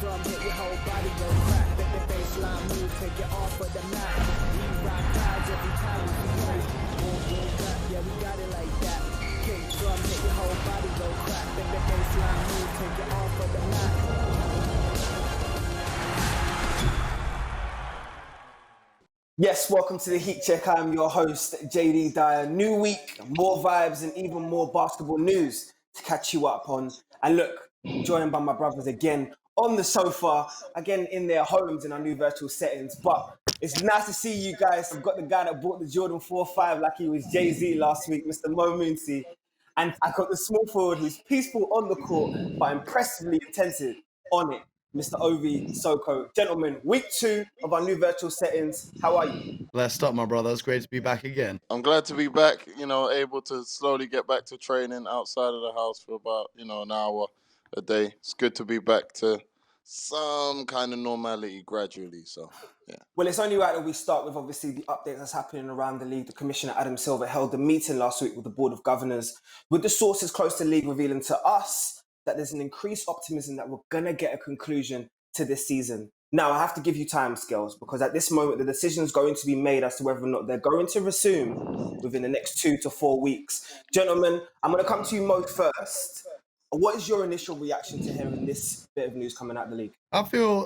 drum, hit your whole body go crack. Let the baseline move, take it off of the mat. We rock clouds every time we play. Boom, boom, clap, yeah, we got it like that. Kick drum, hit your whole body go crack. Let the baseline move, take it off of the mat. Yes, welcome to the Heatcheck. I'm your host, Jaydee. New week, more vibes and even more basketball news to catch you up on. And look, joined by my brothers again on the sofa, again in their homes in our new virtual settings. But it's nice to see you guys. I've got the guy that bought the Jordan 4-5 like he was Jay-Z last week, Mr. Mo Moonsey. And I got the small forward who's peaceful on the court, but impressively intensive on it, Mr. Ovie Soko. Gentlemen, week 2 of our new virtual settings. How are you? Blessed up, my brother. It's great to be back again. I'm glad to be back, able to slowly get back to training outside of the house for about, an hour a day. It's good to be back to some kind of normality gradually, so, yeah. Well, it's only right that we start with, obviously, the updates that's happening around the league. The Commissioner, Adam Silver, held a meeting last week with the Board of Governors, with the sources close to the league revealing to us that there's an increased optimism that we're going to get a conclusion to this season. Now, I have to give you timescales because at this moment, the decision is going to be made as to whether or not they're going to resume within the next 2 to 4 weeks. Gentlemen, I'm going to come to you, Mo, first. What is your initial reaction to hearing this bit of news coming out of the league? I feel,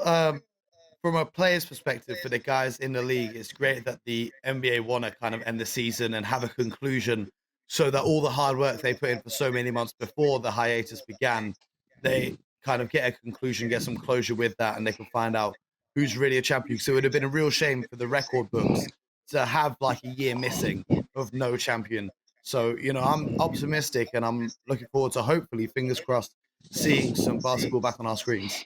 from a player's perspective, for the guys in the league, it's great that the NBA want to kind of end the season and have a conclusion so that all the hard work they put in for so many months before the hiatus began, they kind of get a conclusion, get some closure with that, and they can find out who's really a champion. So it would have been a real shame for the record books to have like a year missing of no champion. So, I'm optimistic and I'm looking forward to, hopefully, fingers crossed, seeing some basketball back on our screens.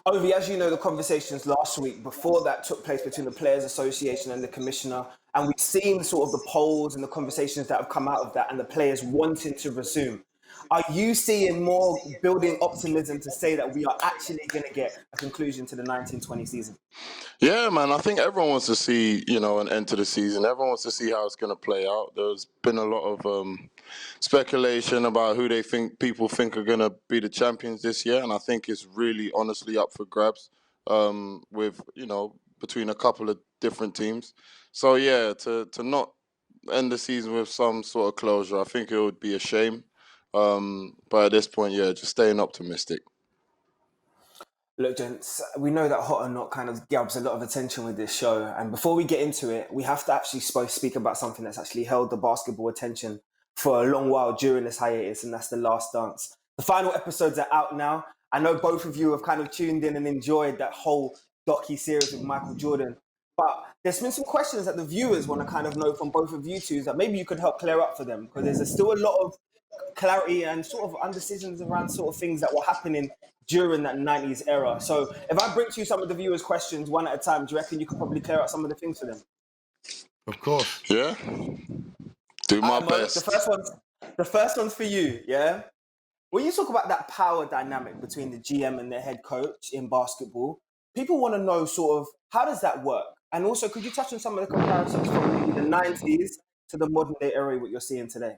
Ovie, as you know, the conversations last week before that took place between the Players Association and the Commissioner, and we've seen sort of the polls and the conversations that have come out of that and the players wanting to resume. Are you seeing more building optimism to say that we are actually going to get a conclusion to the 1920 season? Yeah, man, I think everyone wants to see, an end to the season. Everyone wants to see how it's going to play out. There's been a lot of speculation about who people think are going to be the champions this year, and I think it's really honestly up for grabs with, between a couple of different teams. So, yeah, to not end the season with some sort of closure, I think it would be a shame. But at this point, yeah, just staying optimistic. Look, gents, we know that Hot or Not kind of grabs a lot of attention with this show. And before we get into it, we have to actually speak about something that's actually held the basketball attention for a long while during this hiatus, and that's The Last Dance. The final episodes are out now. I know both of you have kind of tuned in and enjoyed that whole docu-series with Michael Jordan. But there's been some questions that the viewers want to kind of know from both of you two that maybe you could help clear up for them, because there's still a lot of clarity and sort of undecisions around sort of things that were happening during that 90s era. So if I bring to you some of the viewers' questions one at a time, do you reckon you could probably clear out some of the things for them? Of course. Yeah. Do my best. The first one's for you, yeah? When you talk about that power dynamic between the GM and the head coach in basketball, people want to know sort of, how does that work? And also, could you touch on some of the comparisons from the 90s to the modern day era, what you're seeing today?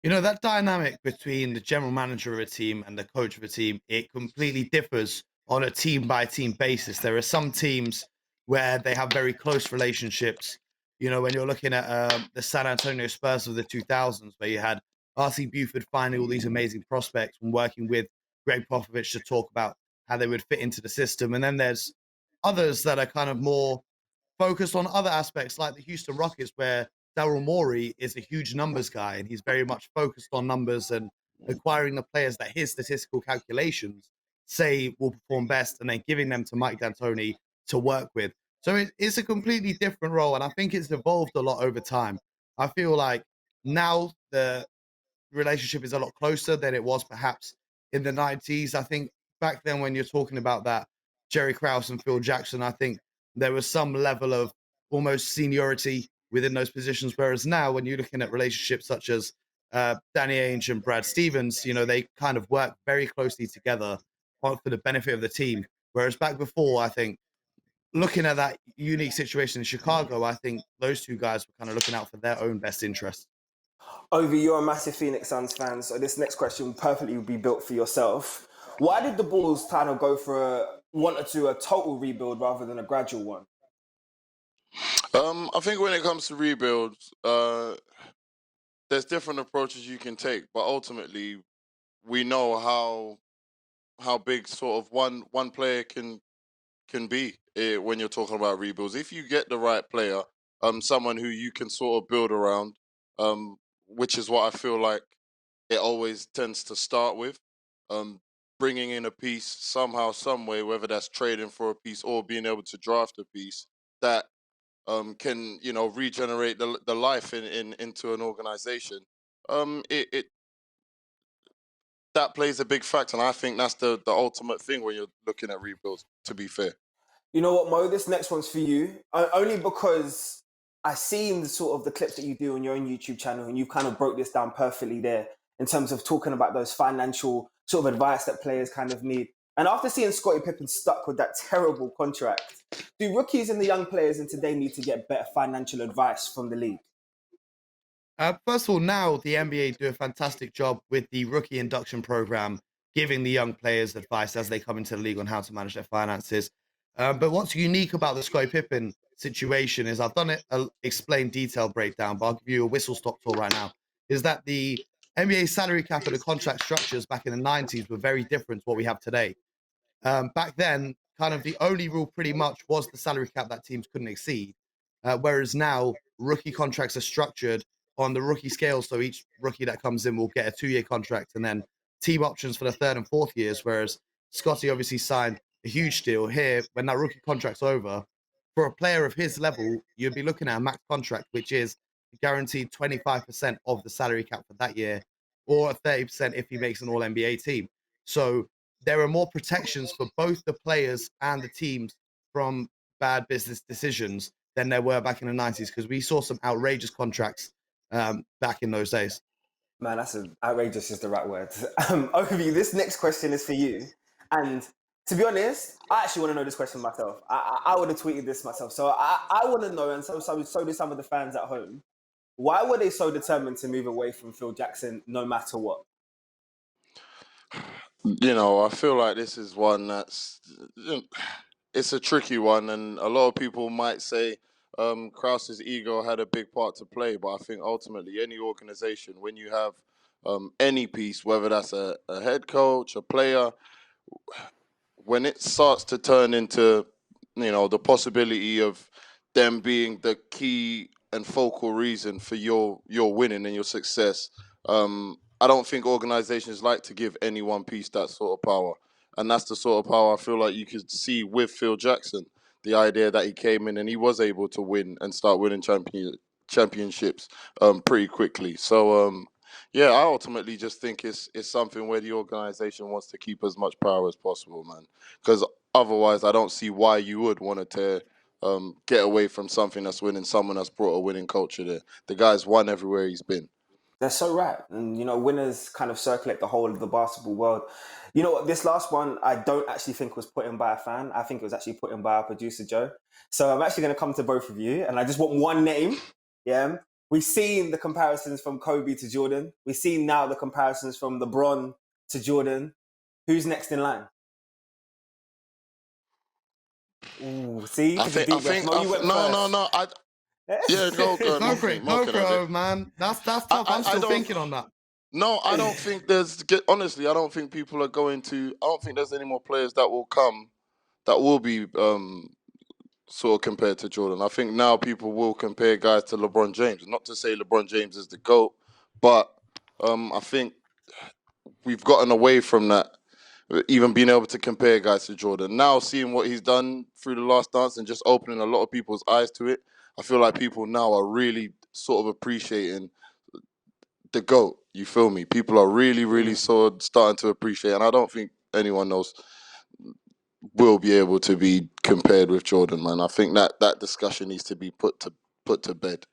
That dynamic between the general manager of a team and the coach of a team, it completely differs on a team-by-team basis. There are some teams where they have very close relationships. When you're looking at the San Antonio Spurs of the 2000s, where you had R.C. Buford finding all these amazing prospects and working with Greg Popovich to talk about how they would fit into the system. And then there's others that are kind of more focused on other aspects, like the Houston Rockets, where Daryl Morey is a huge numbers guy, and he's very much focused on numbers and acquiring the players that his statistical calculations say will perform best, and then giving them to Mike D'Antoni to work with. So it's a completely different role, and I think it's evolved a lot over time. I feel like now the relationship is a lot closer than it was perhaps in the 90s. I think back then, when you're talking about that, Jerry Krause and Phil Jackson, I think there was some level of almost seniority within those positions. Whereas now, when you're looking at relationships such as Danny Ainge and Brad Stevens, they kind of work very closely together for the benefit of the team. Whereas back before, I think, looking at that unique situation in Chicago, I think those two guys were kind of looking out for their own best interests. Ovie, you're a massive Phoenix Suns fan, so this next question perfectly would be built for yourself. Why did the Bulls kind of go for wanted to a total rebuild rather than a gradual one? I think when it comes to rebuilds, there's different approaches you can take, but ultimately, we know how big sort of one player can be when you're talking about rebuilds. If you get the right player, someone who you can sort of build around, um, which is what I feel like it always tends to start with, um, bringing in a piece somehow, some way, whether that's trading for a piece or being able to draft a piece that can regenerate the life in into an organization. It that plays a big factor, and I think that's the ultimate thing when you're looking at rebuilds. To be fair. You know what, Mo? This next one's for you. Only because I've seen the sort of the clips that you do on your own YouTube channel, and you kind of broke this down perfectly there in terms of talking about those financial sort of advice that players kind of need. And after seeing Scottie Pippen stuck with that terrible contract, do rookies and the young players in today need to get better financial advice from the league? First of all, now the NBA do a fantastic job with the rookie induction program, giving the young players advice as they come into the league on how to manage their finances. But what's unique about the Scottie Pippen situation is I've done it explained detailed breakdown, but I'll give you a whistle stop tour right now. Is that the NBA salary cap and the contract structures back in the 90s were very different to what we have today. Back then, kind of the only rule pretty much was the salary cap that teams couldn't exceed. Whereas now, rookie contracts are structured on the rookie scale. So each rookie that comes in will get a 2-year contract and then team options for the third and fourth years. Whereas Scotty obviously signed a huge deal here. When that rookie contract's over, for a player of his level, you'd be looking at a max contract, which is guaranteed 25% of the salary cap for that year, or 30% if he makes an All NBA team. So there are more protections for both the players and the teams from bad business decisions than there were back in the 90s, because we saw some outrageous contracts back in those days. Man, outrageous is the right word. Ovie, this next question is for you. And to be honest, I actually want to know this question myself. I would have tweeted this myself. So I want to know, and so do some of the fans at home, why were they so determined to move away from Phil Jackson no matter what? I feel like this is one it's a tricky one, and a lot of people might say Krause's ego had a big part to play, but I think ultimately any organization, when you have any piece, whether that's a head coach, a player, when it starts to turn into the possibility of them being the key and focal reason for your winning and your success, I don't think organizations like to give any one piece that sort of power, and that's the sort of power I feel like you could see with Phil Jackson. The idea that he came in and he was able to win and start winning championships pretty quickly. So yeah, I ultimately just think it's something where the organization wants to keep as much power as possible, man. Because otherwise, I don't see why you would want to get away from something that's winning, someone that's brought a winning culture there. The guy's won everywhere he's been. They're so right. And, winners kind of circulate the whole of the basketball world. You know what? This last one, I don't actually think was put in by a fan. I think it was actually put in by our producer, Joe. So I'm actually going to come to both of you. And I just want one name. Yeah. We've seen the comparisons from Kobe to Jordan. We've seen now the comparisons from LeBron to Jordan. Who's next in line? Ooh, see? I Took a think, I deep breath. think, Mo, I you think went no, first. no, no. Yeah, go, Go Mo, for it. Mo Go can for have it. it, man. That's tough. I'm I still don't. thinking on that. No, I don't think honestly, I don't think people are going to. I don't think there's any more players that will come that will be sort of compared to Jordan. I think now people will compare guys to LeBron James. Not to say LeBron James is the GOAT, but I think we've gotten away from that, even being able to compare guys to Jordan. Now, seeing what he's done through the last dance and just opening a lot of people's eyes to it, I feel like people now are really sort of appreciating the GOAT. You feel me? People are really, really sort of starting to appreciate, and I don't think anyone else will be able to be compared with Jordan, man. I think that discussion needs to be put to bed.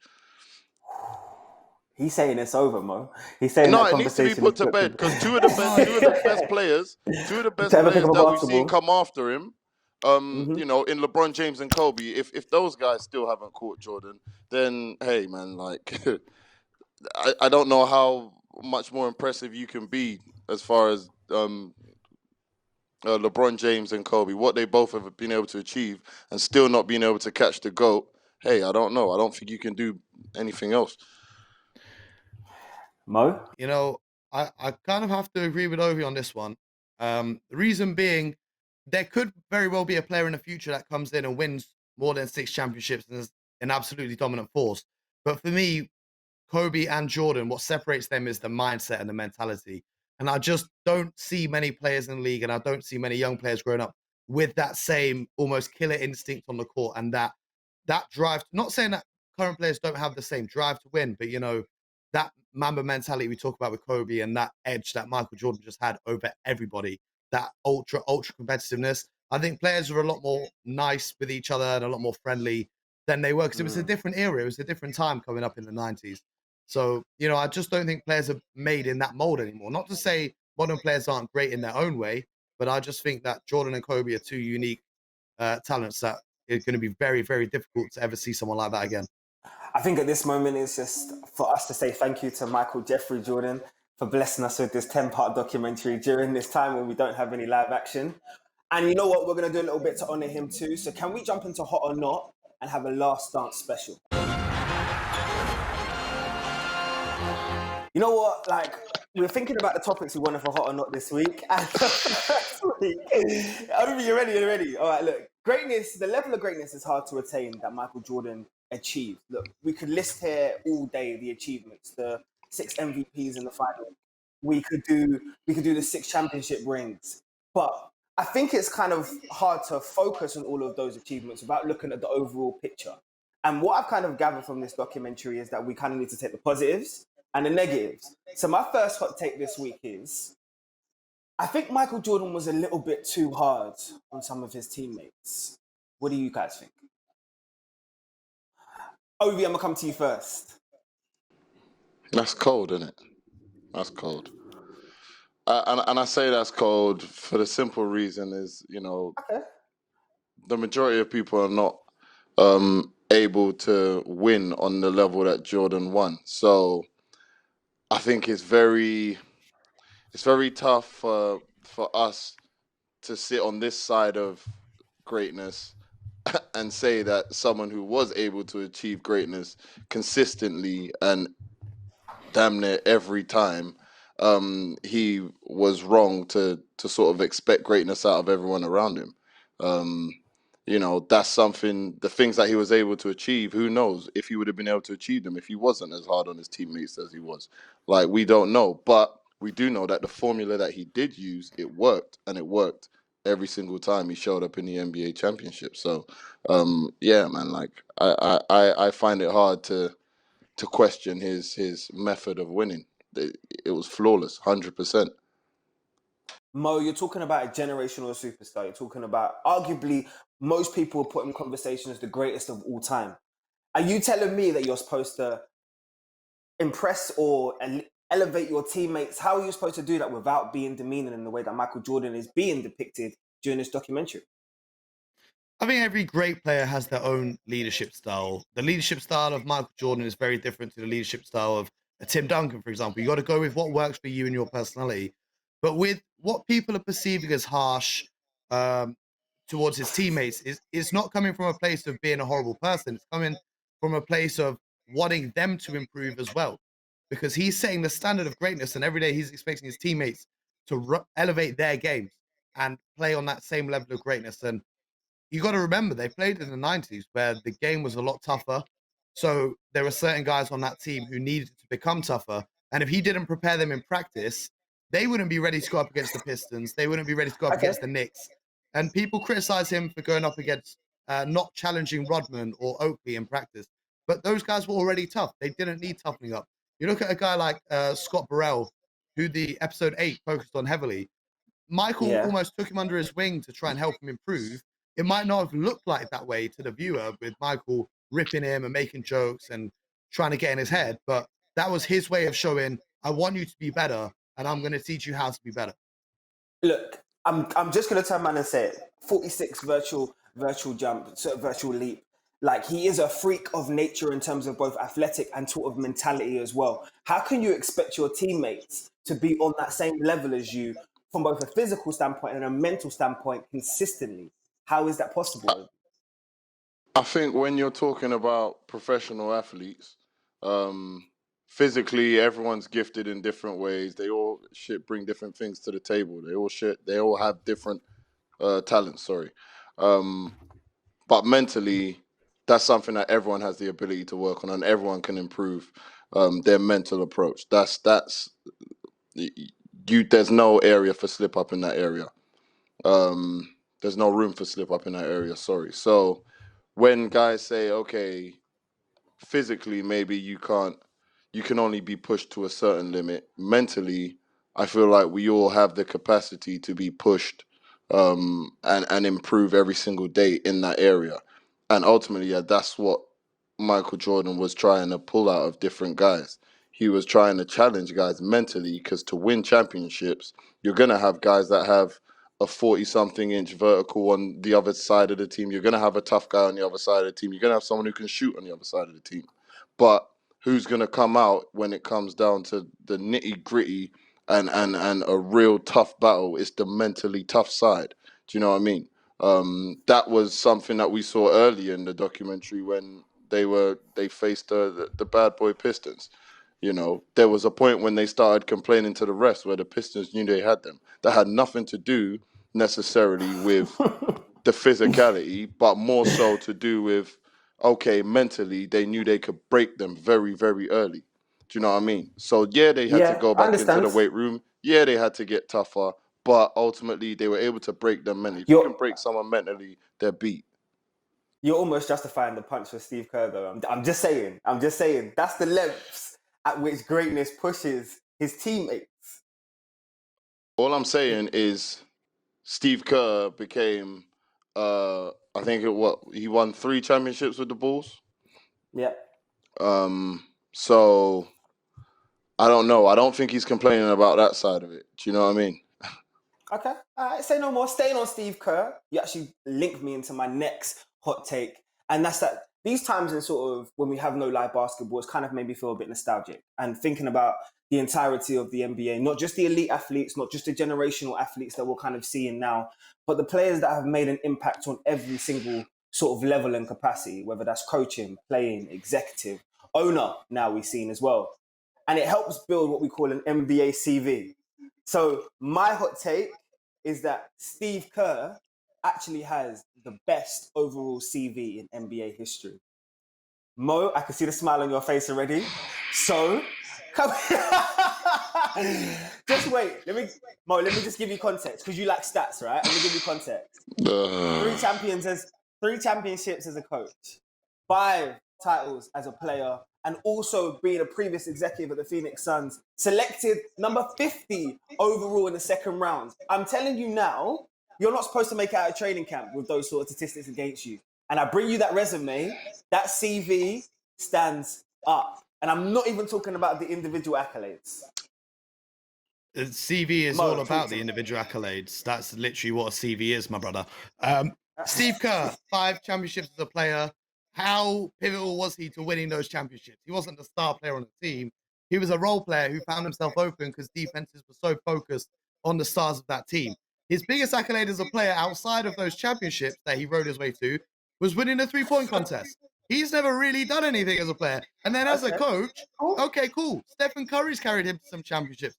He's saying it's over, Mo. He's saying No, that it needs to be conversation is put to put bed to because two of the best players, to ever pick up a that we've seen basketball. come after him, Mm-hmm. in LeBron James and Kobe. If those guys still haven't caught Jordan, then hey, man, like I don't know how much more impressive you can be as far as LeBron James and Kobe, what they both have been able to achieve, and still not being able to catch the GOAT, hey, I don't know. I don't think you can do anything else. Mo? You know, I kind of have to agree with Ovie on this one. The reason being, there could very well be a player in the future that comes in and wins more than 6 championships and is an absolutely dominant force. But for me, Kobe and Jordan, what separates them is the mindset and the mentality. And I just don't see many players in the league, and I don't see many young players growing up with that same almost killer instinct on the court and that drive. Not saying that current players don't have the same drive to win, but that Mamba mentality we talk about with Kobe and that edge that Michael Jordan just had over everybody, that ultra competitiveness. I think players were a lot more nice with each other and a lot more friendly than they were because it was a different era. It was a different time coming up in the 90s. So, I just don't think players are made in that mold anymore. Not to say modern players aren't great in their own way, but I just think that Jordan and Kobe are two unique talents that it's going to be very, very difficult to ever see someone like that again. I think at this moment it's just for us to say thank you to Michael Jeffrey Jordan for blessing us with this 10-part documentary during this time when we don't have any live action. And you know what? We're going to do a little bit to honor him too. So can we jump into Hot or Not and have a last dance special? You know what? Like, we were thinking about the topics we wanted for Hot or Not this week. And you're ready. All right, look. Greatness, the level of greatness is hard to attain that Michael Jordan achieved. Look, we could list here all day the achievements, the 6 MVPs in the final. We could do the 6 championship rings. But I think it's kind of hard to focus on all of those achievements without looking at the overall picture. And what I've kind of gathered from this documentary is that we kind of need to take the positives and the negatives. So my first hot take this week is, I think Michael Jordan was a little bit too hard on some of his teammates. What do you guys think? Ovie, I'm going to come to you first. That's cold, isn't it? That's cold. And I say that's cold for the simple reason is, Okay. the majority of people are not able to win on the level that Jordan won. So I think it's very tough for us to sit on this side of greatness and say that someone who was able to achieve greatness consistently and damn near every time, he was wrong to sort of expect greatness out of everyone around him. That's something, the things that he was able to achieve, who knows if he would have been able to achieve them if he wasn't as hard on his teammates as he was. Like, we don't know, but we do know that the formula that he did use, it worked, and it worked every single time he showed up in the NBA championship. So, yeah, man, like I find it hard to question his method of winning. It was flawless, 100%. Mo, you're talking about a generational superstar. You're talking about arguably most people put in conversation as the greatest of all time. Are you telling me that you're supposed to impress or elevate your teammates? How are you supposed to do that without being demeaning in the way that Michael Jordan is being depicted during this documentary? I think every great player has their own leadership style. The leadership style of Michael Jordan is very different to the leadership style of a Tim Duncan, for example. You got to go with what works for you and your personality. But with what people are perceiving as harsh towards his teammates, is not coming from a place of being a horrible person. It's coming from a place of wanting them to improve as well. Because he's setting the standard of greatness, and every day he's expecting his teammates to elevate their games and play on that same level of greatness. And you got to remember they played in the 90s where the game was a lot tougher. So there were certain guys on that team who needed to become tougher. And if he didn't prepare them in practice, they wouldn't be ready to go up against the Pistons. They wouldn't be ready to go up against the Knicks. And people criticize him for going up against not challenging Rodman or Oakley in practice. But those guys were already tough. They didn't need toughening up. You look at a guy like Scott Burrell, who the episode 8 focused on heavily. Michael almost took him under his wing to try and help him improve. It might not have looked like that way to the viewer with Michael ripping him and making jokes and trying to get in his head, but that was his way of showing, I want you to be better and I'm going to teach you how to be better. Look, I'm just going to turn around and say it. 46 virtual jump, sort of virtual leap. Like, he is a freak of nature in terms of both athletic and sort of mentality as well. How can you expect your teammates to be on that same level as you from both a physical standpoint and a mental standpoint consistently. How is that possible? I think when you're talking about professional athletes, physically everyone's gifted in different ways. They all bring different things to the table. They all have different talents. Sorry, but mentally, that's something that everyone has the ability to work on, and everyone can improve their mental approach. That's you. There's no area for slip up in that area. There's no room for slip up in that area. Sorry. So when guys say, okay, physically maybe you can only be pushed to a certain limit. Mentally, I feel like we all have the capacity to be pushed and improve every single day in that area. And ultimately, yeah, that's what Michael Jordan was trying to pull out of different guys. He was trying to challenge guys mentally, because to win championships, you're going to have guys that have a 40-something inch vertical on the other side of the team. You're going to have a tough guy on the other side of the team. You're going to have someone who can shoot on the other side of the team. But who's going to come out when it comes down to the nitty gritty and a real tough battle? Is the mentally tough side. Do you know what I mean? That was something that we saw early in the documentary when they faced the bad boy Pistons. You know, there was a point when they started complaining to the refs where the Pistons knew they had them. That had nothing to do necessarily with the physicality, but more so to do with, okay, mentally, they knew they could break them very, very early. Do you know what I mean? So, yeah, they had to Yeah, go I back into understand. the weight room. Yeah, they had to get tougher, but ultimately, they were able to break them mentally. If you You're can break someone mentally, they're beat. you're almost justifying the punch for Steve Kerr, though. I'm just saying. That's the lengths at which greatness pushes his teammates. All I'm saying is Steve Kerr became, I think he won 3 championships with the Bulls. Yeah. So I don't know. I don't think he's complaining about that side of it. Do you know what I mean? Okay. All right. Say no more. Staying on Steve Kerr, you actually linked me into my next hot take. And that's that these times in sort of when we have no live basketball, it's kind of made me feel a bit nostalgic. And thinking about the entirety of the NBA, not just the elite athletes, not just the generational athletes that we're kind of seeing now, but the players that have made an impact on every single sort of level and capacity, whether that's coaching, playing, executive, owner, now we've seen as well. And it helps build what we call an NBA CV. So my hot take is that Steve Kerr actually has the best overall CV in NBA history. Mo, I can see the smile on your face already. So, come just wait. Let me just give you context because you like stats, right? Let me give you context. 3 championships as a coach, 5 titles as a player, and also being a previous executive at the Phoenix Suns, selected number 50 overall in the second round. I'm telling you now, you're not supposed to make it out of training camp with those sort of statistics against you. And I bring you that resume, that CV stands up. And I'm not even talking about the individual accolades. The CV is Mo, all talk about to the me. individual accolades. That's literally what a CV is, my brother. Steve Kerr, 5 championships as a player. How pivotal was he to winning those championships? He wasn't the star player on the team. He was a role player who found himself open because defenses were so focused on the stars of that team. His biggest accolade as a player outside of those championships that he rode his way to was winning the 3-point contest. He's never really done anything as a player. And then as a coach, okay, cool. Stephen Curry's carried him to some championships.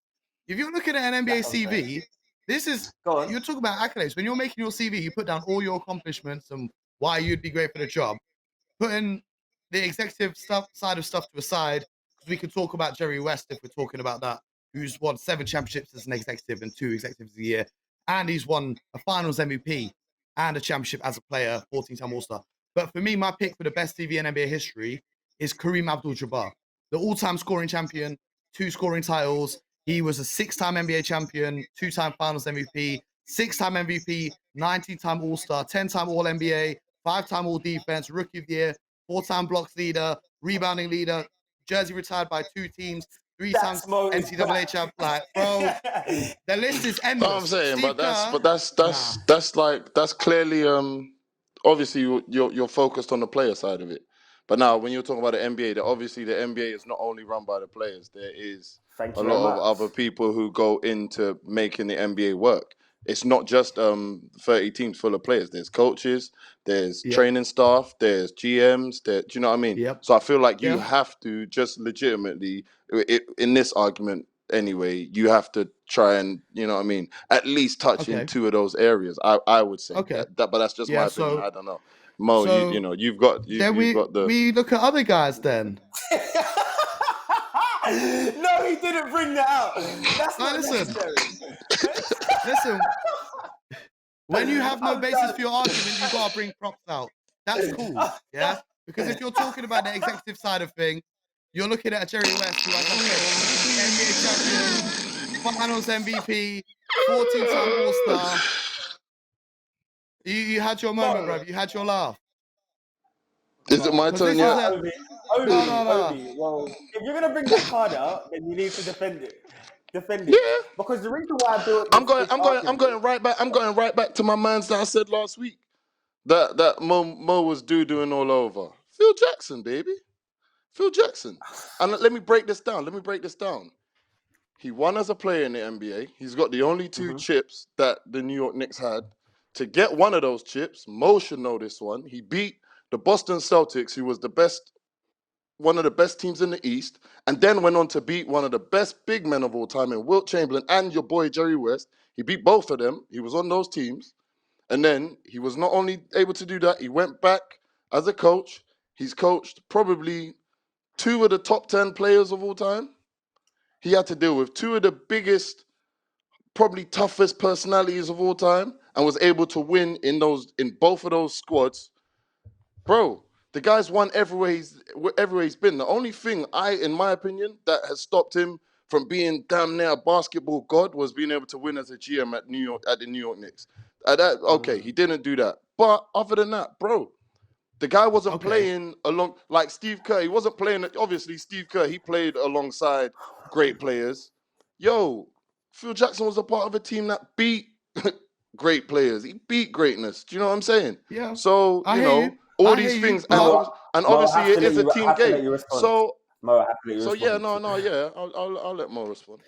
If you're looking at an NBA CV, this is, you're talking about accolades. When you're making your CV, you put down all your accomplishments and why you'd be great for the job. Putting the executive side of stuff to a side, because we could talk about Jerry West if we're talking about that, who's won 7 championships as an executive and 2 executives a year. And he's won a finals MVP and a championship as a player, 14-time All-Star. But for me, my pick for the best CV in NBA history is Kareem Abdul-Jabbar, the all-time scoring champion, 2 scoring titles. He was a 6-time NBA champion, 2-time finals MVP, 6-time MVP, 19-time All-Star, 10-time All-NBA, 5-time All-Defense, Rookie of the Year, 4-time blocks leader, rebounding leader, jersey retired by 2 teams, 3 times NCAA champ. Like, bro, the list is endless. No, I'm saying, Steve that's clearly obviously you're focused on the player side of it, But now, when you're talking about the NBA, obviously the NBA is not only run by the players. There is Thank a you very lot of much. other people who go into making the NBA work. It's not just 30 teams full of players. There's coaches, there's Yep. training staff, there's GMs. Do you know what I mean? Yep. So I feel like you Yeah. have to just legitimately, in this argument anyway, you have to try and, you know what I mean, at least touch in Okay. 2 of those areas. I would say Okay. but that's just my Yeah. opinion. So I don't know. Mo, so you know, you've got then the. we look at other guys then. No, he didn't bring that out. That's No, not listen. necessary. Listen. When you have no I'm basis done. for your argument, you gotta bring props out. That's cool, yeah. Because if you're talking about the executive side of things, you're looking at a Jerry West, who, like I said, NBA champion, Finals MVP, 14-time All-Star. You had your moment, bruv. You had your laugh. Is it my 'Cause turn this is yet? a no. Ovi. Well, if you're gonna bring that card out, then you need to defend it. Defend it. Yeah. Because the reason why I built I'm this argument, going right back. I'm going right back to my man's that I said last week. That Mo was doing all over. Phil Jackson, baby. Phil Jackson. And let me break this down. He won as a player in the NBA. He's got the only 2 chips that the New York Knicks had. To get one of those chips, Mo should know this one. He beat the Boston Celtics, who was one of the best teams in the East, and then went on to beat one of the best big men of all time in Wilt Chamberlain and your boy Jerry West. He beat both of them. He was on those teams. And then he was not only able to do that, he went back as a coach. He's coached probably 2 of the top 10 players of all time. He had to deal with 2 of the biggest, probably toughest personalities of all time, and was able to win in both of those squads. Bro, the guy's won everywhere he's been. The only thing in my opinion, that has stopped him from being damn near a basketball god was being able to win as a GM at the New York Knicks. He didn't do that. But other than that, bro, the guy wasn't playing along like Steve Kerr. He wasn't playing. Obviously, Steve Kerr, he played alongside great players. Yo, Phil Jackson was a part of a team that beat great players. He beat greatness. Do you know what I'm saying? Yeah. So, I hear you. all I these hear things. you, but And obviously, it is a I team have to let game. you respond. So, Mo, I have to let you so respond. yeah. I'll let Mo respond.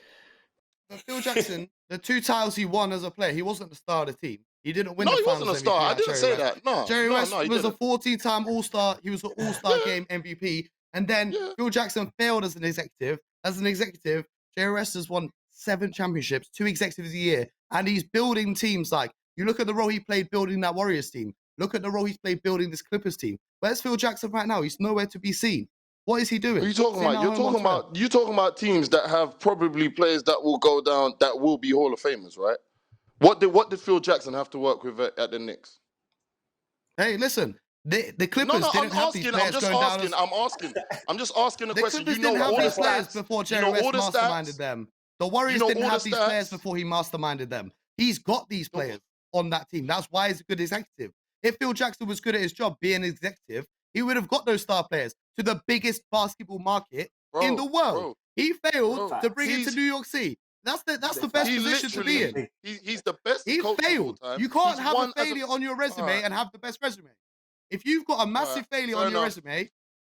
Phil Jackson, the 2 titles he won as a player, he wasn't the star of the team. He didn't win No, the he finals wasn't a MVP star. I like didn't Jerry say West. that. Jerry West he was a didn't. 14-time All-Star. He was an All-Star game MVP. And then Phil Jackson failed as an executive. As an executive, Jerry West has won 7 championships, 2 executives a year. And he's building teams like, you look at the role he played building that Warriors team. Look at the role he's played building this Clippers team. Where's Phil Jackson right now? He's nowhere to be seen. What is he doing? What are you talking about? You're talking about teams that have probably players that will go down, that will be Hall of Famers, right? What did Phil Jackson have to work with at the Knicks? Hey, listen, the Clippers didn't have these players going down. I'm just asking a The question. Clippers You know didn't have all these the players stats. before You Jerry know West all the masterminded stats. them. The Warriors You know didn't all have the these stats. players before he masterminded them. He's got these players on that team. That's why he's a good executive. If Phil Jackson was good at his job being an executive, he would have got those star players to the biggest basketball market in the world. He failed to bring it to New York City. That's the best position to be in. He's the best He coach failed. of all time. You can't He's have a won as failure on your resume Alright. and have the best resume. If you've got a massive failure fair on your enough. resume,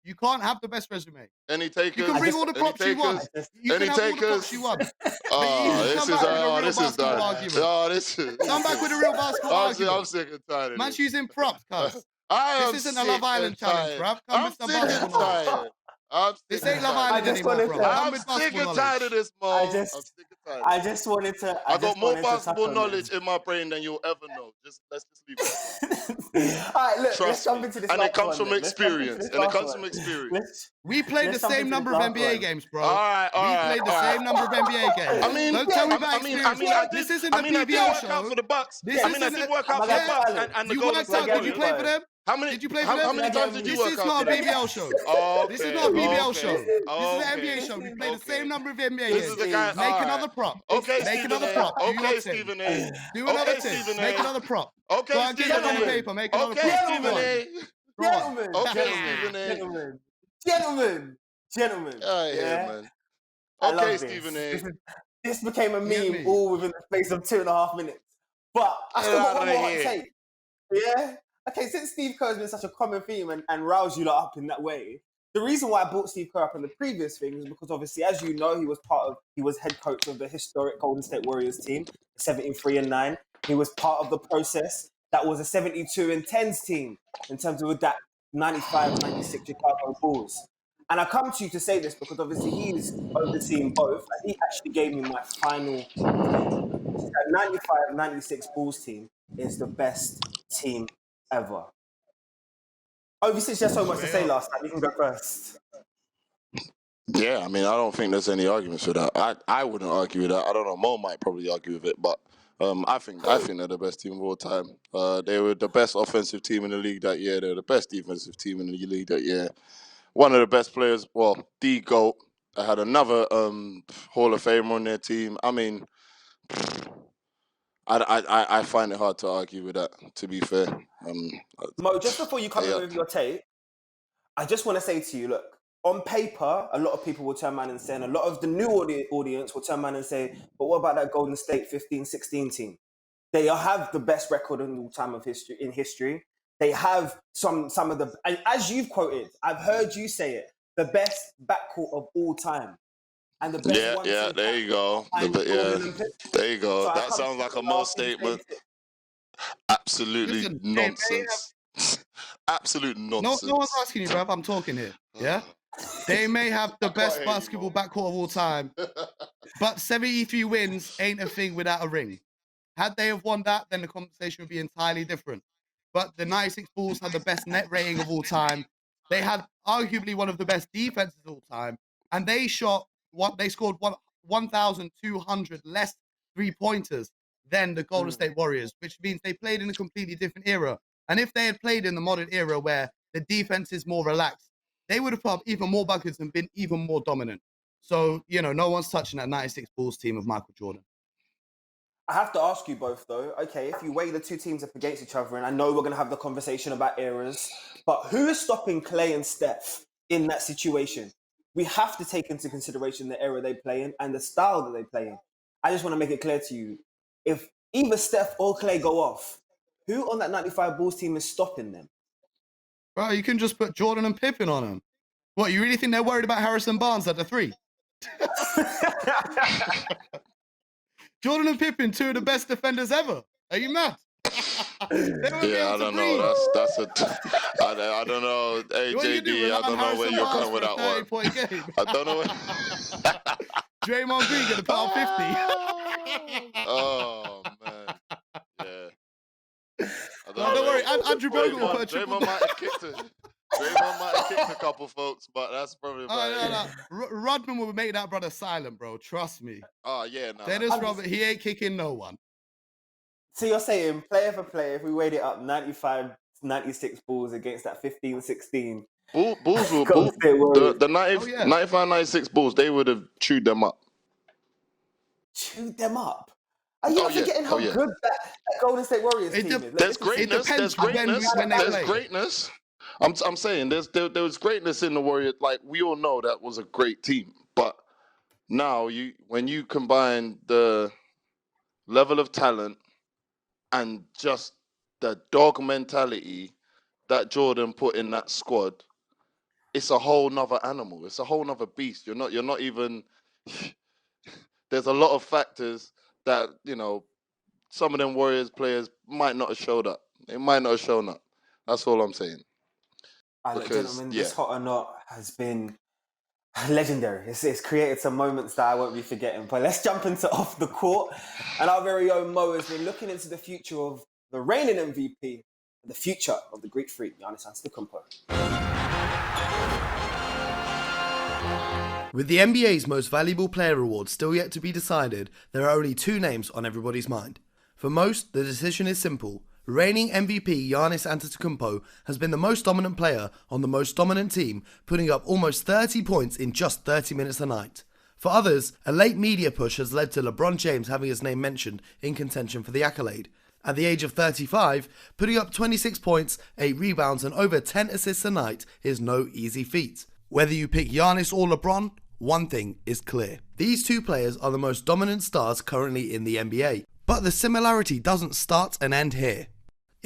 you can't have the best resume. Any takers? You can bring all the props you want. You can have all the props you want. But you need to come back with a real basketball argument. Come back with a real basketball argument. I'm sick and tired of Man's this. using props, cuz. This isn't a Love Island challenge, bruv. Come with some basketball knowledge. This ain't Love Island anymore, bro. Come with basketball knowledge. I'm sick and tired of this, Mo. I'm sick and tired. I just wanted to. I got more basketball knowledge in my brain than you'll ever know. Let's just leave it. All right, look, let's Trust jump me. into this. And last it comes one, from then. Let's jump into experience. this And it last comes one. from experience. We played the let's jump same into number this of last NBA one. games, bro. We played the same number of NBA games. I mean, don't tell me about experience. this isn't the I did BBL work show. out for the Bucks. This I did work out for the Bucks and the You Golden worked State out. Did you Warriors. play for them? Did you play for them? How many times did you work out? This is not a BBL show. Okay, This is not a BBL okay, show. This is okay, an NBA show. We play the same number of NBA This games. is the guy. Make another prop. Okay, Make Stephen another A. prop. Do your Okay, thing. Stephen A. Do another Okay, thing. Stephen A. Make another prop. Okay, Go and get Stephen it on A. paper. Make another Okay, prop. Stephen A. Gentlemen, Okay, Stephen A. Gentlemen. Yeah, man. I Okay, love Stephen A. This became a Get meme me. all within the space of 2.5 minutes. But I still got one more hot take. Yeah? okay, since Steve Kerr's been such a common theme and roused you lot up in that way, the reason why I brought Steve Kerr up in the previous thing is because obviously, as you know, he was head coach of the historic Golden State Warriors team, 73-9. He was part of the process that was a 72-10s team in terms of that 95-96 Chicago Bulls. And I come to you to say this because obviously he's overseeing both, and he actually gave me my final take. That 95-96 Bulls team is the best team ever. Ovie, since you have so much to say last time, you can go first. Yeah, I mean, I don't think there's any arguments with that. I wouldn't argue with that. I don't know. Mo might probably argue with it, but I think they're the best team of all time. They were the best offensive team in the league that year. They were the best defensive team in the league that year. One of the best players, well, the GOAT. I had another Hall of Famer on their team. I mean, I find it hard to argue with that, to be fair. Mo, just before you come in with your take, I just want to say to you, look, on paper, a lot of people will turn around and say, and a lot of the new audience will turn around and say, but what about that Golden State 15-16 team? They have the best record in all time of history. They have some of the, and as you've quoted, I've heard you say it, the best backcourt of all time. And the best one. Yeah, there you go. There you go. So that sounds like a Mo statement. Absolutely nonsense. Absolute nonsense. No one's asking you, bruv. I'm talking here. Yeah? They may have the best basketball backcourt of all time, but 73 wins ain't a thing without a ring. Had they have won that, then the conversation would be entirely different. But the 96 Bulls had the best net rating of all time. They had arguably one of the best defenses of all time, and they scored 1,200 less three-pointers than the Golden State Warriors, which means they played in a completely different era. And if they had played in the modern era where the defense is more relaxed, they would have put up even more buckets and been even more dominant. So, no one's touching that 96 Bulls team of Michael Jordan. I have to ask you both, though. Okay, if you weigh the two teams up against each other, and I know we're going to have the conversation about eras, but who is stopping Klay and Steph in that situation? We have to take into consideration the era they play in and the style that they play in. I just want to make it clear to you, if either Steph or Klay go off, who on that 95 Bulls team is stopping them? Bro, you can just put Jordan and Pippen on them. What, you really think they're worried about Harrison Barnes at the 3? Jordan and Pippen, two of the best defenders ever. Are you mad? Yeah, I don't know. I don't know. Hey, Jaydee, I don't know where you're coming with that one. I don't know where. Draymond Green going to put on 50. Oh, man. Yeah. Don't worry. Andrew Bogut will put a triple. Draymond might have kicked a couple folks, but that's probably about it. Rodman will make that brother silent, bro. Trust me. Oh, yeah. No. Dennis Rodman, he ain't kicking no one. So you're saying, player for player, if we weighed it up, 95-96 Bulls against that 15-16. Bulls will the 95-96 Bulls, they would have chewed them up. Chewed them up? Are you forgetting how good that Golden State Warriors team is? There's greatness. There's greatness. I'm saying there was greatness in the Warriors. Like, we all know that was a great team. But now when you combine the level of talent and just the dog mentality that Jordan put in that squad, it's a whole nother animal. It's a whole nother beast. You're not even. There's a lot of factors that, some of them Warriors players might not have showed up. They might not have shown up. That's all I'm saying. Gentlemen, this Hot or Not has been legendary. It's created some moments that I won't be forgetting. But let's jump into Off the Court. And our very own Mo has been looking into the future of the reigning MVP, the future of the Greek Freak, Giannis Antetokounmpo. With the NBA's Most Valuable Player award still yet to be decided, there are only two names on everybody's mind. For most, the decision is simple. Reigning MVP Giannis Antetokounmpo has been the most dominant player on the most dominant team, putting up almost 30 points in just 30 minutes a night. For others, a late media push has led to LeBron James having his name mentioned in contention for the accolade. At the age of 35, putting up 26 points, 8 rebounds and over 10 assists a night is no easy feat. Whether you pick Giannis or LeBron, one thing is clear. These two players are the most dominant stars currently in the NBA, but the similarity doesn't start and end here.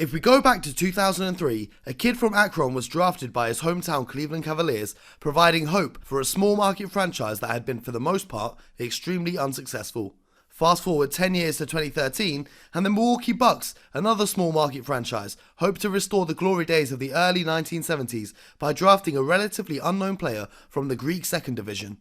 If we go back to 2003, a kid from Akron was drafted by his hometown Cleveland Cavaliers, providing hope for a small market franchise that had been for the most part extremely unsuccessful. Fast forward 10 years to 2013, and the Milwaukee Bucks, another small market franchise, hoped to restore the glory days of the early 1970s by drafting a relatively unknown player from the Greek second division.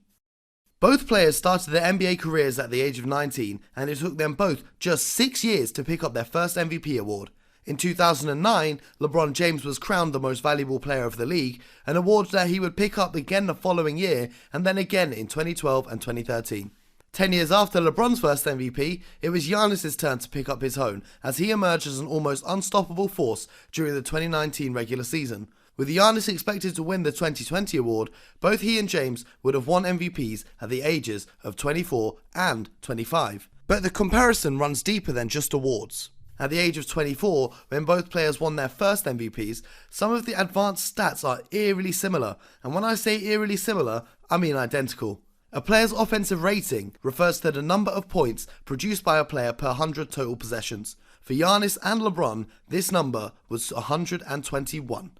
Both players started their NBA careers at the age of 19, and it took them both just 6 years to pick up their first MVP award. In 2009, LeBron James was crowned the most valuable player of the league, an award that he would pick up again the following year and then again in 2012 and 2013. 10 years after LeBron's first MVP, it was Giannis' turn to pick up his own as he emerged as an almost unstoppable force during the 2019 regular season. With Giannis expected to win the 2020 award, both he and James would have won MVPs at the ages of 24 and 25. But the comparison runs deeper than just awards. At the age of 24, when both players won their first MVPs, some of the advanced stats are eerily similar, and when I say eerily similar, I mean identical. A player's offensive rating refers to the number of points produced by a player per 100 total possessions. For Giannis and LeBron, this number was 121.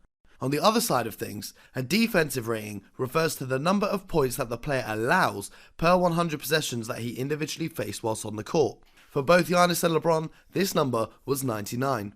On the other side of things, a defensive rating refers to the number of points that the player allows per 100 possessions that he individually faced whilst on the court. For both Giannis and LeBron, this number was 99.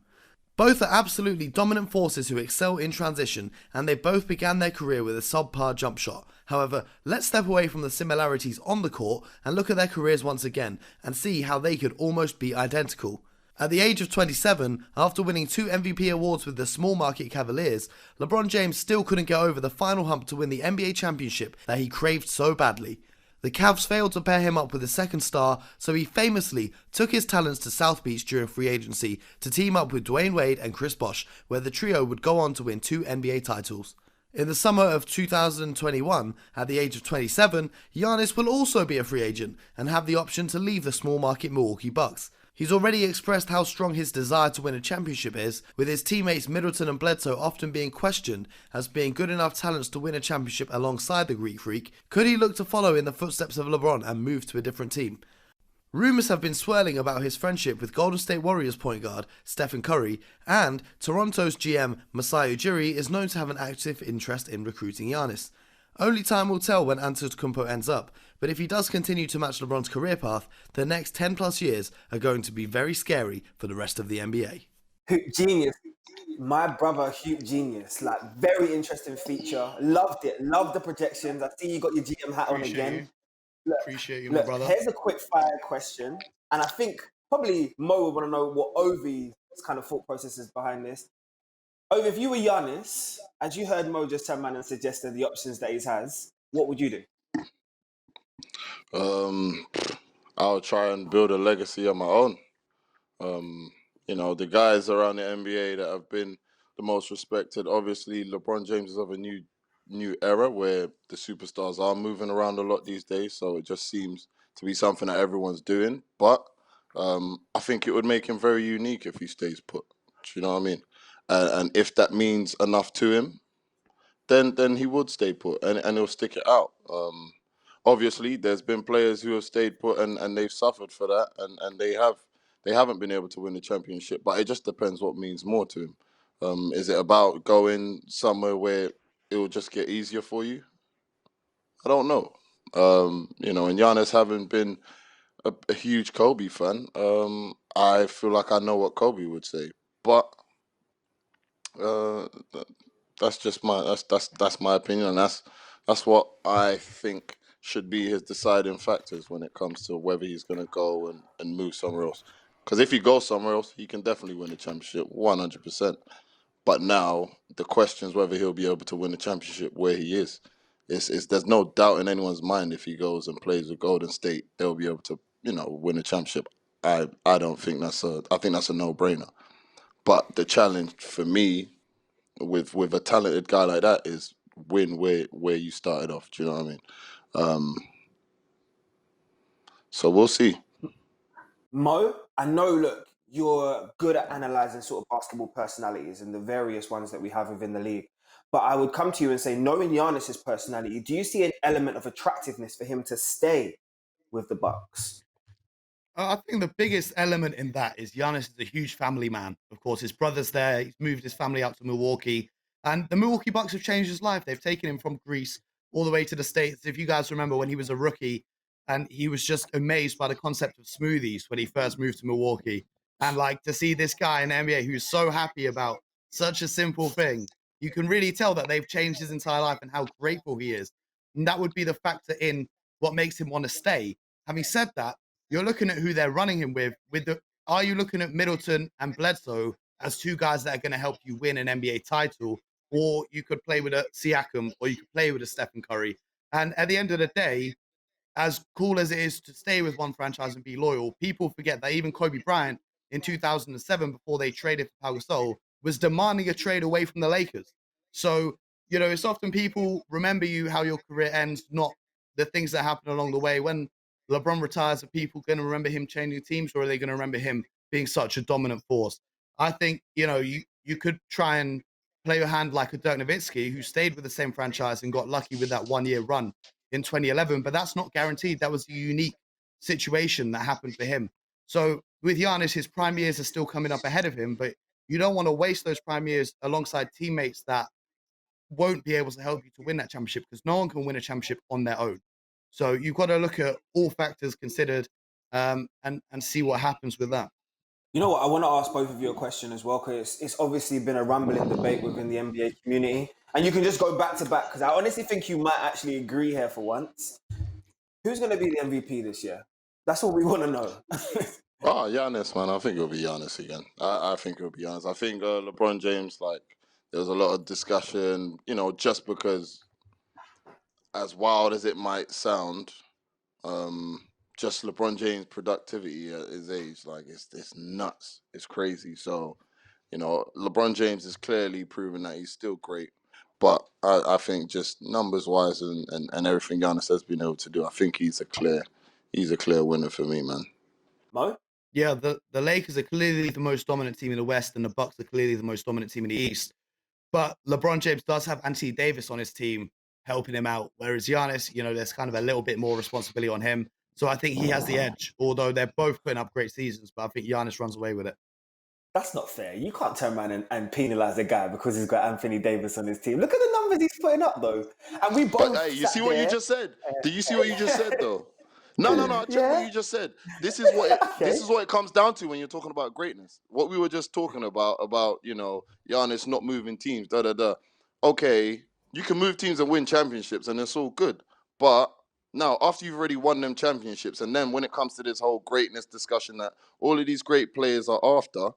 Both are absolutely dominant forces who excel in transition, and they both began their career with a subpar jump shot. However, let's step away from the similarities on the court and look at their careers once again and see how they could almost be identical. At the age of 27, after winning 2 MVP awards with the small market Cavaliers, LeBron James still couldn't get over the final hump to win the NBA championship that he craved so badly. The Cavs failed to pair him up with a second star, so he famously took his talents to South Beach during free agency to team up with Dwayne Wade and Chris Bosh, where the trio would go on to win 2 NBA titles. In the summer of 2021, at the age of 27, Giannis will also be a free agent and have the option to leave the small market Milwaukee Bucks. He's already expressed how strong his desire to win a championship is, with his teammates Middleton and Bledsoe often being questioned as being good enough talents to win a championship alongside the Greek Freak. Could he look to follow in the footsteps of LeBron and move to a different team? Rumours have been swirling about his friendship with Golden State Warriors point guard Stephen Curry, and Toronto's GM Masai Ujiri is known to have an active interest in recruiting Giannis. Only time will tell when Antetokounmpo ends up, but if he does continue to match LeBron's career path, the next 10 plus years are going to be very scary for the rest of the NBA. Hoop genius. My brother, Hoop genius. Like, very interesting feature. Loved it. Loved the projections. I see you got your GM hat on again. Appreciate you, my brother. Here's a quick fire question. And I think probably Mo would want to know what Ovie's kind of thought process is behind this. Ovie, if you were Giannis, as you heard Mo just turn around and suggested the options that he has, what would you do? I'll try and build a legacy of my own. The guys around the NBA that have been the most respected. Obviously, LeBron James is of a new era where the superstars are moving around a lot these days, so it just seems to be something that everyone's doing. But I think it would make him very unique if he stays put. Do you know what I mean? And if that means enough to him, then he would stay put and he'll stick it out. Obviously, there's been players who have stayed put and they've suffered for that, and they haven't been able to win the championship. But it just depends what means more to him. Is it about going somewhere where it will just get easier for you? I don't know. And Giannis having been a huge Kobe fan, I feel like I know what Kobe would say. But uh, th- that's just that's my opinion, and that's what I think should be his deciding factors when it comes to whether he's going to go and move somewhere else. Because if he goes somewhere else, he can definitely win the championship, 100%. But now the question is whether he'll be able to win the championship where he is. There's no doubt in anyone's mind if he goes and plays with Golden State, they'll be able to win the championship. I don't think I think that's a no-brainer. But the challenge for me with a talented guy like that is win where you started off. Do you know what I mean? Um, so we'll see. Mo, I know, look, you're good at analysing sort of basketball personalities and the various ones that we have within the league. But I would come to you and say, knowing Giannis's personality, do you see an element of attractiveness for him to stay with the Bucks? I think the biggest element in that is Giannis is a huge family man. Of course, his brother's there. He's moved his family out to Milwaukee. And the Milwaukee Bucks have changed his life. They've taken him from Greece all the way to the States. If you guys remember when he was a rookie and he was just amazed by the concept of smoothies when he first moved to Milwaukee. And like to see this guy in the NBA who's so happy about such a simple thing, you can really tell that they've changed his entire life and how grateful he is. And that would be the factor in what makes him want to stay. Having said that, you're looking at who they're running him with. Are you looking at Middleton and Bledsoe as two guys that are going to help you win an NBA title, or you could play with a Siakam, or you could play with a Stephen Curry? And at the end of the day, as cool as it is to stay with one franchise and be loyal, people forget that even Kobe Bryant in 2007, before they traded for Pau Gasol, was demanding a trade away from the Lakers. So, it's often people remember you how your career ends, not the things that happen along the way. When LeBron retires, are people going to remember him changing teams, or are they going to remember him being such a dominant force? I think, you could try and play your hand like a Dirk Nowitzki, who stayed with the same franchise and got lucky with that 1 year run in 2011, but that's not guaranteed. That was a unique situation that happened for him. So with Giannis, his prime years are still coming up ahead of him, but you don't want to waste those prime years alongside teammates that won't be able to help you to win that championship, because no one can win a championship on their own. So you've got to look at all factors considered, and see what happens with that. You know what? I want to ask both of you a question as well, because it's obviously been a rumbling debate within the NBA community. And you can just go back to back, because I honestly think you might actually agree here for once. Who's going to be the MVP this year? That's what we want to know. Oh, Giannis, man. I think it'll be Giannis again. I think it'll be Giannis. I think LeBron James, there was a lot of discussion, just because, as wild as it might sound, just LeBron James' productivity at his age, it's nuts. It's crazy. So, LeBron James is clearly proven that he's still great. But I think just numbers wise and everything Giannis has been able to do, I think he's a clear winner for me, man. Mo? Yeah, the Lakers are clearly the most dominant team in the West, and the Bucks are clearly the most dominant team in the East. But LeBron James does have Anthony Davis on his team helping him out, whereas Giannis, there's kind of a little bit more responsibility on him. So I think he has the edge, although they're both putting up great seasons, but I think Giannis runs away with it. That's not fair. You can't turn around and penalise a guy because he's got Anthony Davis on his team. Look at the numbers he's putting up, though. And we both. But hey, you see what you just said? Do you see what you just said, though? No. I check what you just said. This is what this is what it comes down to when you're talking about greatness. What we were just talking about Giannis not moving teams. Okay, you can move teams and win championships, and it's all good. But now, after you've already won them championships, and then when it comes to this whole greatness discussion that all of these great players are after,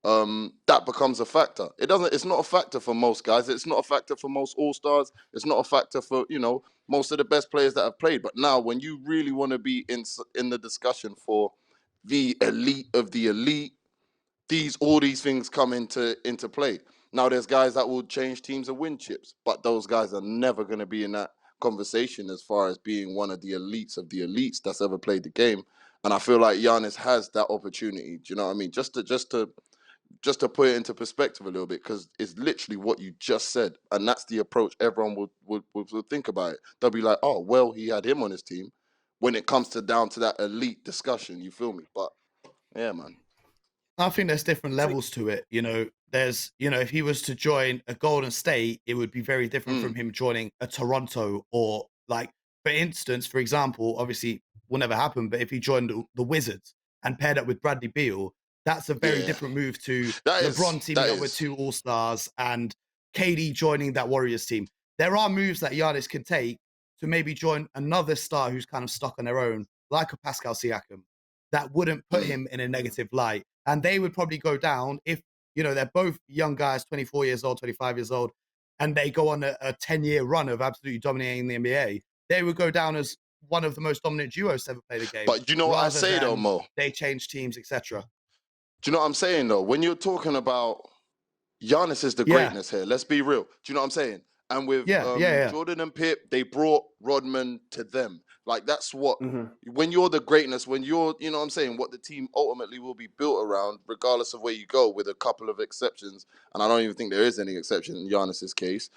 that becomes a factor. It's not a factor for most guys. It's not a factor for most all-stars. It's not a factor for, most of the best players that have played. But now when you really want to be in the discussion for the elite of the elite, all these things come into play. Now there's guys that will change teams and win chips, but those guys are never going to be in that conversation as far as being one of the elites that's ever played the game. And I feel like Giannis has that opportunity. Do you know what I mean? Just to put it into perspective a little bit, because it's literally what you just said, and that's the approach everyone would think about it. They'll be like, oh, well, he had him on his team when it comes down to that elite discussion, you feel me? But yeah, man. I think there's different levels to it. There's, if he was to join a Golden State, it would be very different from him joining a Toronto, or for instance, for example, obviously will never happen, but if he joined the Wizards and paired up with Bradley Beal, that's a very different move to LeBron teaming up with two All-Stars and KD joining that Warriors team. There are moves that Giannis can take to maybe join another star who's kind of stuck on their own, like a Pascal Siakam, that wouldn't put him in a negative light. And they would probably go down if, they're both young guys, 24 years old, 25 years old, and they go on a 10-year run of absolutely dominating the NBA. They would go down as one of the most dominant duos to ever play the game. But you know what I say, though, Mo? They change teams, etc. Do you know what I'm saying, though? When you're talking about Giannis is the greatness here, let's be real. Do you know what I'm saying? And with Jordan and Pip, they brought Rodman to them. That's what, when you're the greatness, when you're, you know what I'm saying, what the team ultimately will be built around, regardless of where you go, with a couple of exceptions. And I don't even think there is any exception in Giannis's case.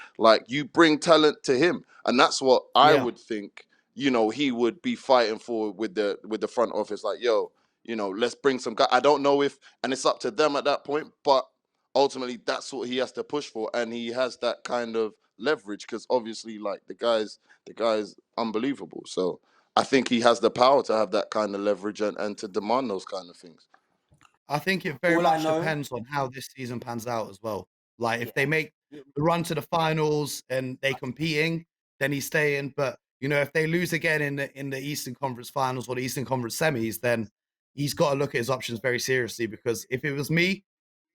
You bring talent to him. And that's what I would think, he would be fighting for with the front office. Yo, let's bring some guy. I don't know if, and it's up to them at that point, but ultimately that's what he has to push for, and he has that kind of leverage because obviously, like the guy's unbelievable. So I think he has the power to have that kind of leverage and to demand those kind of things. I think it very All I much know- depends on how this season pans out as well. Like if they Yeah. make the run to the finals and they competing, then he's staying. But if they lose again in the Eastern Conference Finals or the Eastern Conference semis, then he's got to look at his options very seriously. Because if it was me,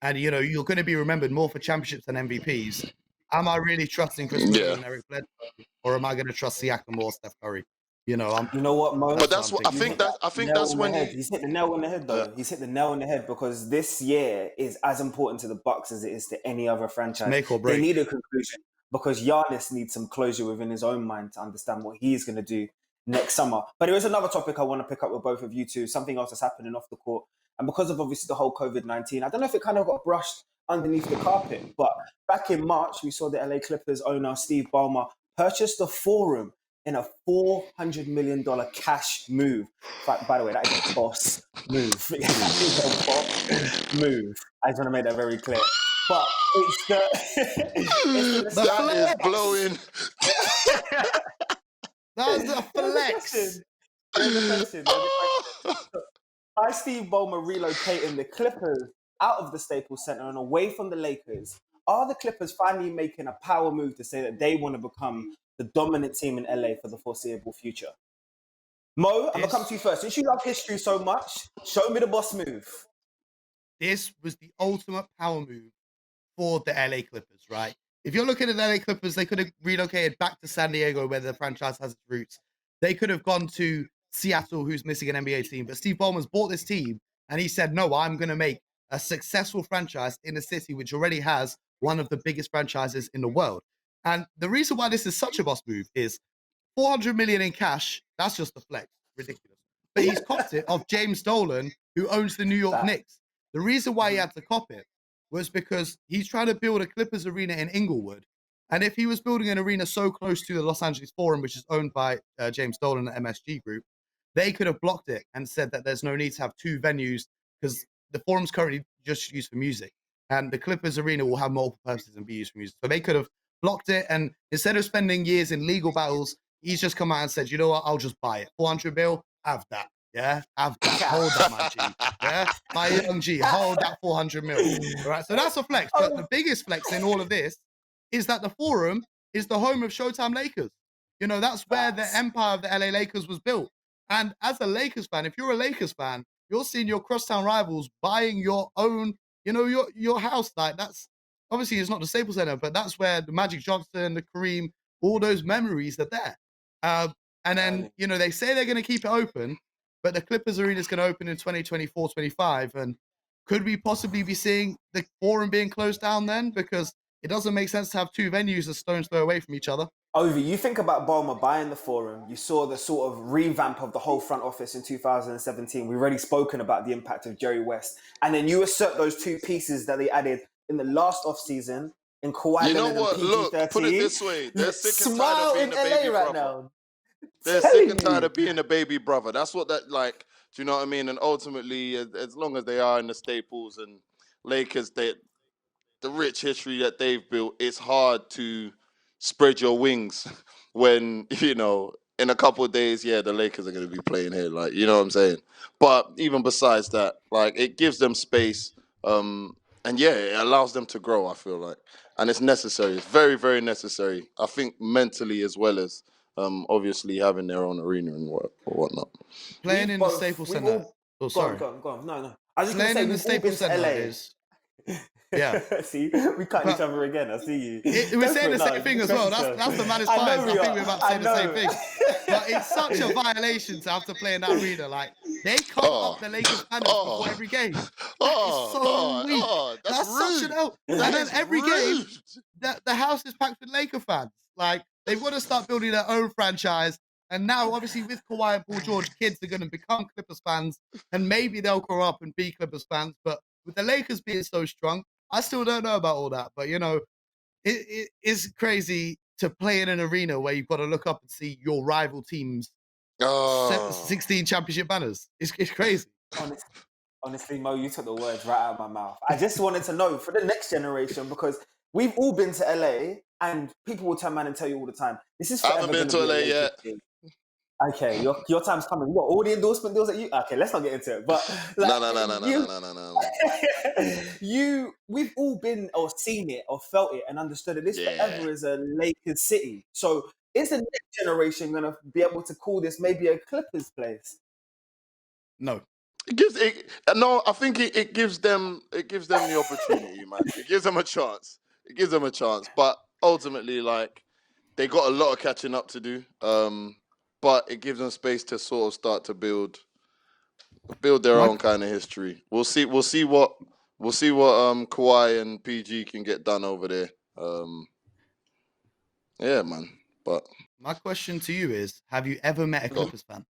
and you're going to be remembered more for championships than MVPs, am I really trusting Chris Paul and Eric Bledsoe, or am I going to trust Siakam or Steph Curry? You know what, Mo? But that's what I thinking. think that's when he's hit the nail on the head, though. He's hit the nail on the head because this year is as important to the Bucks as it is to any other franchise. Make or break. They need a conclusion because Giannis needs some closure within his own mind to understand what he's going to do next summer. But there is another topic I want to pick up with both of you two, something else that's happening off the court. And because of obviously the whole COVID-19, I don't know if it kind of got brushed underneath the carpet, but back in March, we saw the LA Clippers owner Steve Ballmer purchased the Forum in a $400 million cash move. By the way, that is a boss move. That is a boss move. I just want to make that very clear. But it's the that is blowing. That was a flex. There's a question. By Steve Ballmer relocating the Clippers out of the Staples Center and away from the Lakers, are the Clippers finally making a power move to say that they want to become the dominant team in LA for the foreseeable future? Mo, I'm going to come to you first. Since you love history so much, show me the boss move. This was the ultimate power move for the LA Clippers, right? If you're looking at the LA Clippers, they could have relocated back to San Diego where the franchise has its roots. They could have gone to Seattle, who's missing an NBA team. But Steve Ballmer's bought this team and he said, no, I'm going to make a successful franchise in a city which already has one of the biggest franchises in the world. And the reason why this is such a boss move is $400 million in cash. That's just a flex. Ridiculous. But he's copped it off James Dolan, who owns the New York Knicks. The reason why he had to cop it was because he's trying to build a Clippers arena in Inglewood. And if he was building an arena so close to the Los Angeles Forum, which is owned by James Dolan and MSG Group, they could have blocked it and said that there's no need to have two venues because the Forum's currently just used for music. And the Clippers arena will have multiple purposes and be used for music. So they could have blocked it. And instead of spending years in legal battles, he's just come out and said, you know what, I'll just buy it. 400 mil, have that. Yeah, have that. Hold that, my G. Yeah, my young G, hold that 400 mil. All right, so that's a flex. But the biggest flex in all of this is that the Forum is the home of Showtime Lakers. That's where the empire of the LA Lakers was built. And as a Lakers fan, if you're a Lakers fan, you're seeing your crosstown rivals buying your own, your house. Like that's obviously it's not the Staples Center, but that's where the Magic Johnson, the Kareem, all those memories are there. And then, they say they're going to keep it open, but the Clippers arena is going to open in 2024, 25. And could we possibly be seeing the Forum being closed down then? Because it doesn't make sense to have two venues a stone's throw away from each other. Ovie, you think about Ballmer buying the Forum. You saw the sort of revamp of the whole front office in 2017. We've already spoken about the impact of Jerry West. And then you assert those two pieces that they added in the last offseason in Kawhi Leonard and PG-13. Look, put it this way. They're sick and tired of being in the LA baby right brother. now. They're sick and tired of being a baby brother. That's what that, like, do you know what I mean? And ultimately, as long as they are in the Staples and Lakers, the rich history that they've built, it's hard to spread your wings when, in a couple of days, the Lakers are going to be playing here. Like, you know what I'm saying? But even besides that, like, it gives them space. And it allows them to grow, I feel like. And it's necessary. It's very, very necessary. I think mentally as well as obviously having their own arena and whatnot. Playing in the Staples Center. Oh, sorry. Go on. No. I was just Playing in the going to say, Staples Center LA. is... Yeah. See, we cut each other again. I see you. We're saying the same thing as well. That's the maddest part. I think we're about to say the same thing. But it's such a violation to have to play in that arena. Like, they cut up the Lakers banners before every game. That is so weak. That's rude. such an L. And then every game, the house is packed with Laker fans. Like, they've got to start building their own franchise. And now, obviously, with Kawhi and Paul George, kids are going to become Clippers fans. And maybe they'll grow up and be Clippers fans. But with the Lakers being so strong, I still don't know about all that. But, it is crazy to play in an arena where you've got to look up and see your rival team's 16 championship banners. It's crazy. Honestly, Mo, you took the words right out of my mouth. I just wanted to know for the next generation, because we've all been to LA and people will turn around and tell you all the time, this is I forever haven't been going to to be LA a Lakers yet. team. Okay, your time's coming. What, all the endorsement deals that you... Okay, let's not get into it. But like, No. we've all been or seen it or felt it and understood it. This forever is a Lakers city. So is the next generation going to be able to call this maybe a Clippers place? No. I think it gives them the opportunity, man. It gives them a chance. But ultimately, like, they got a lot of catching up to do. But it gives them space to sort of start to build their own kind of history. We'll see what Kawhi and PG can get done over there. Yeah, man. But my question to you is: have you ever met a Clippers fan?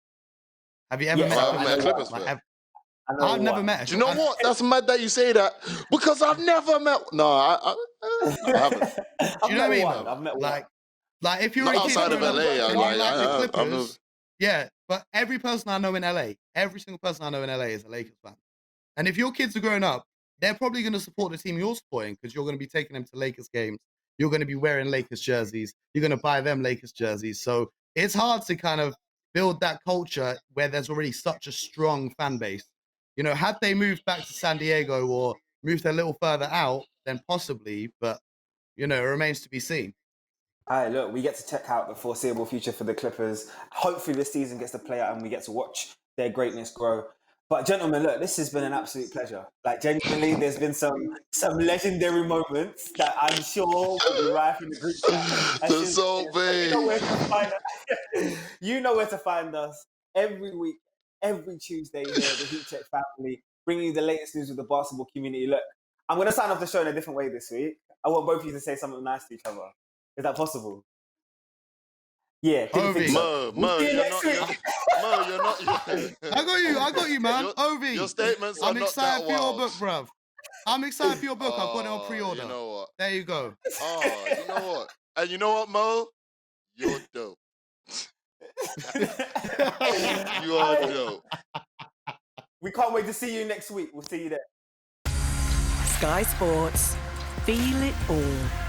Have you ever Yes, met I've met a Clippers fan? I've never met. Do you know what? That's mad that you say that, because I've never met. No, I haven't. I've you know met what I mean? one. I've met one. Like if you're Not a kid outside of growing LA, up, I and you like the I've Clippers, yeah. But every person I know in LA, every single person I know in LA is a Lakers fan. And if your kids are growing up, they're probably going to support the team you're supporting, because you're going to be taking them to Lakers games. You're going to be wearing Lakers jerseys. You're going to buy them Lakers jerseys. So it's hard to kind of build that culture where there's already such a strong fan base. You know, had they moved back to San Diego or moved a little further out, then possibly, but, you know, it remains to be seen. All right, look, we get to check out the foreseeable future for the Clippers. Hopefully this season gets to play out and we get to watch their greatness grow. But gentlemen, look, this has been an absolute pleasure. Like, genuinely, there's been some legendary moments that I'm sure will be rife in the group chat. The Soul Bay. You know where to find us every week, every Tuesday here, the Heatcheck family, bringing you the latest news of the basketball community. Look, I'm going to sign off the show in a different way this week. I want both of you to say something nice to each other. Is that possible? Yeah, didn't think so. Mo, you're not. I got you, man. Ovie, your statements are I'm not excited that for your wild. book, bruv. I'm excited for your book. I've got it on pre-order. You know what? There you go. Oh, you know what? And you know what, Mo? You're dope. You are dope. We can't wait to see you next week. We'll see you there. Sky Sports. Feel it all.